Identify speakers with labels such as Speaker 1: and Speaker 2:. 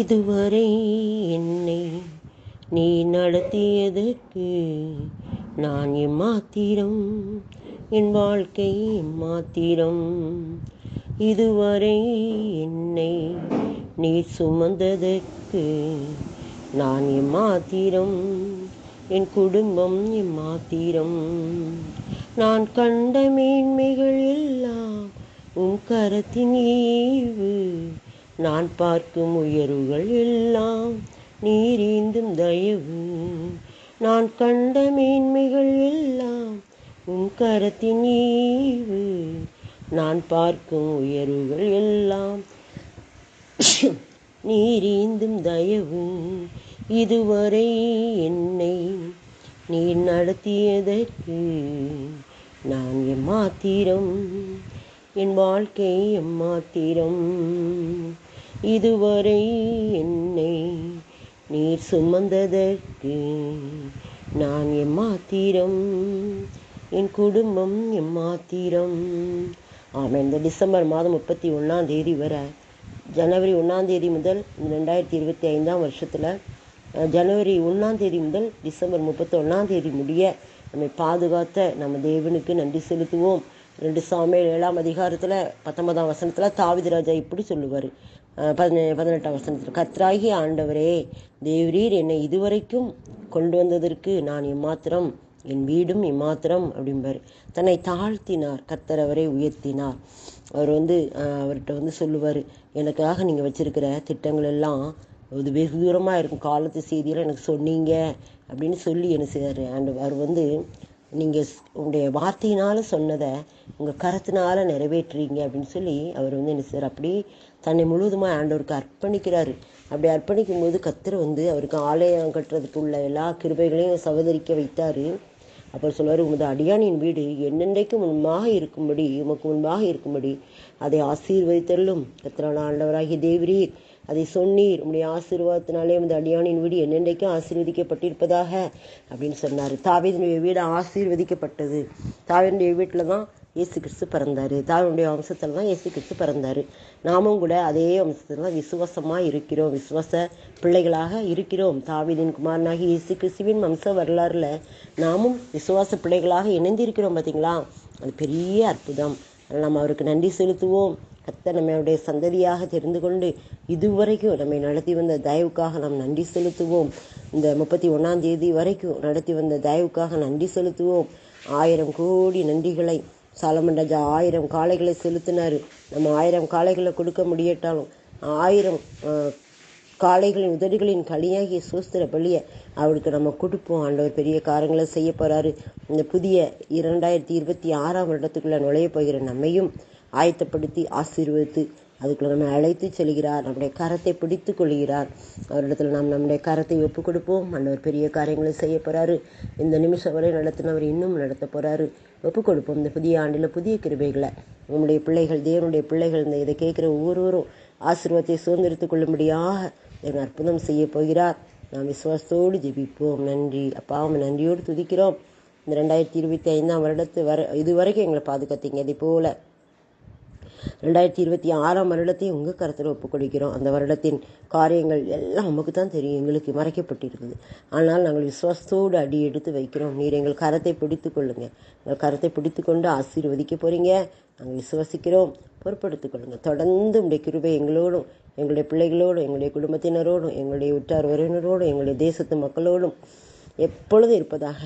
Speaker 1: இதுவரை என்னை நீ நடத்தியதற்கு நான் எம்மாத்திரம், என் வாழ்க்கை எம்மாத்திரம். இதுவரை என்னை நீ சுமந்ததற்கு நான் எம்மாத்திரம், என் குடும்பம் எம்மாத்திரம். நான் கண்ட மேன்மைகள் எல்லாம் உன் கரத்தின் ஈவு, நான் பார்க்கும் உயர்வுகள் எல்லாம் நீரீந்தும் தயவு. நான் கண்ட மேன்மைகள் எல்லாம் உன் கரத்தின் ஈவு, நான் பார்க்கும் உயர்வுகள் எல்லாம் நீரீந்தும் தயவு. இதுவரை என்னை நீ நடத்தியதற்கு நான் எம்மாத்திரம், என் வாழ்க்கை எம்மாத்திரம். இதுவரை என்னை நீர் சுமந்ததற்கு நான் எம்மாத்திரம், என் குடும்பம் எம்மாத்திரம். ஆமாம். இந்த டிசம்பர் மாதம் 31 வரை ஜனவரி 1 முதல் 2025 வருஷத்தில் ஜனவரி 1 முதல் டிசம்பர் 31 முடிய நம்மை பாதுகாத்த நம்ம தேவனுக்கு நன்றி செலுத்துவோம். 2 சாமுவேல் 7 அதிகாரத்தில் 19 தாவீது ராஜா இப்படி சொல்லுவார். 18 கர்த்தராகிய ஆண்டவரே, தேவரீர் என்னை இதுவரைக்கும் கொண்டு வந்ததற்கு நான் எம்மாத்திரம், என் வீடும் எம்மாத்திரம் அப்படிம்பார். தன்னை தாழ்த்தினார், கர்த்தர் அவரை உயர்த்தினார். அவர் அவர்கிட்ட சொல்லுவார், எனக்காக நீங்கள் வச்சிருக்கிற திட்டங்கள் எல்லாம் அது வெகு தூரமாக இருக்கும், காலத்து செய்தியெல்லாம் எனக்கு சொன்னீங்க அப்படின்னு சொல்லி என்ன செய்வார். அவர் நீங்கள் உங்களுடைய வார்த்தையினால் சொன்னதை உங்கள் கரத்தினால் நிறைவேற்றுறீங்க அப்படின்னு சொல்லி அவர் என்ன செய்வார், அப்படி தன்னை முழுவதுமாக ஆண்டவருக்கு அர்ப்பணிக்கிறாரு. அப்படி அர்ப்பணிக்கும் போது கர்த்தர் அவருக்கு ஆலயம் கட்டுறதுக்கு உள்ள எல்லா கிருபைகளையும் சகோதரிக்க வைத்தார். அப்புறம் சொல்வார், உமது அடியானின் வீடு என்னென்றைக்கும் உமக்கு முன்பாக இருக்கும்படி அதை ஆசீர்வதித்தருளும். கர்த்தரான ஆண்டவராகிய தேவரீர் அதை சொன்னீர், உம்முடைய ஆசீர்வாதத்தினாலே உமது அடியானின் வீடு என்னென்றைக்கும் ஆசீர்வதிக்கப்பட்டிருப்பதாக அப்படின்னு சொன்னார். தாவீதுடைய வீடு ஆசீர்வதிக்கப்பட்டது. தாவீதுடைய வீட்டில் தான் இயேசு கிறிஸ்து பிறந்தார். தாவீதுடைய வம்சத்தில் தான் இயேசு கிறிஸ்து பிறந்தார். நாமும் கூட அதே வம்சத்தில் தான் விசுவாசமாக இருக்கிறோம், விசுவாச பிள்ளைகளாக இருக்கிறோம். தாவீதின் குமாரனாகி இயேசு கிறிஸ்துவின் வம்ச வரலாறுல நாமும் விசுவாச பிள்ளைகளாக இணைந்திருக்கிறோம். பார்த்தீங்களா, அது பெரிய அற்புதம். நாம் அவருக்கு நன்றி செலுத்துவோம். கர்த்தர் நம்மளுடைய சந்ததியாக தெரிந்து கொண்டு இதுவரைக்கும் நம்மை நடத்தி வந்த தயவுக்காக நாம் நன்றி செலுத்துவோம். இந்த 31 வரைக்கும் நடத்தி வந்த தயவுக்காக நன்றி செலுத்துவோம். 1000 கோடி நன்றிகளை சாலமன் ராஜா 1000 காளைகளை செலுத்தினார். நம்ம 1000 காளைகளை கொடுக்க முடியட்டாலும் 1000 காளைகளின் உதடுகளின் களியாகிய சோஸ்திர பலியை அவருக்கு நம்ம கொடுப்போம். ஆண்டவர் பெரிய காரியங்களை செய்ய போகிறாரு. இந்த புதிய 2026 வருடத்துக்குள்ளே நுழைய போகிற நம்மையும் ஆயத்தப்படுத்தி ஆசீர்வதித்து அதுக்குள்ள நம்ம அழைத்து செல்கிறார். நம்முடைய கரத்தை பிடித்து கொள்கிறார். அவரிடத்தில் நாம் நம்முடைய கரத்தை ஒப்பு கொடுப்போம். ஆண்டவர் பெரிய காரியங்களை செய்ய போகிறாரு. இந்த நிமிஷம் வரை நடத்தினவர் இன்னும் நடத்த போகிறாரு. ஒப்பு கொடுப்போம். இந்த புதிய ஆண்டில் புதிய கிருபைகளை உங்களுடைய பிள்ளைகள், தேவனுடைய பிள்ளைகள், இதை கேட்குற ஒவ்வொருவரும் ஆசீர்வாதத்தை சுதந்திரத்துக் கொள்ளும்படியாக எங்கள் அற்புதம் செய்ய போகிறார். நாம் விசுவாசத்தோடு ஜெபிப்போம். நன்றி அப்பா, நன்றியோடு துதிக்கிறோம். இந்த 2025 வருடத்து இதுவரைக்கும் எங்களை பாதுகாத்தீங்க. இதே போல் 2026 வருடத்தையும் உங்கள் கருத்தில் ஒப்புக் கொடுக்கிறோம். அந்த வருடத்தின் காரியங்கள் எல்லாம் நமக்கு தான் தெரியும், எங்களுக்கு மறைக்கப்பட்டிருக்குது. ஆனால் நாங்கள் விசுவாசத்தோடு அடி எடுத்து வைக்கிறோம். நீர் எங்கள் கரத்தை பிடித்து கொள்ளுங்க. எங்கள் கரத்தை பிடித்து கொண்டு ஆசீர்வதிக்க போகிறீங்க. நாங்கள் விசுவாசிக்கிறோம். பொறுப்படுத்திக் கொள்ளுங்க. தொடர்ந்து உங்களுடைய கிருபை எங்களோடும், எங்களுடைய பிள்ளைகளோடும், எங்களுடைய குடும்பத்தினரோடும், எங்களுடைய உற்றார் உறவினரோடும், எங்களுடைய தேசத்து மக்களோடும் எப்பொழுதும் இருப்பதாக.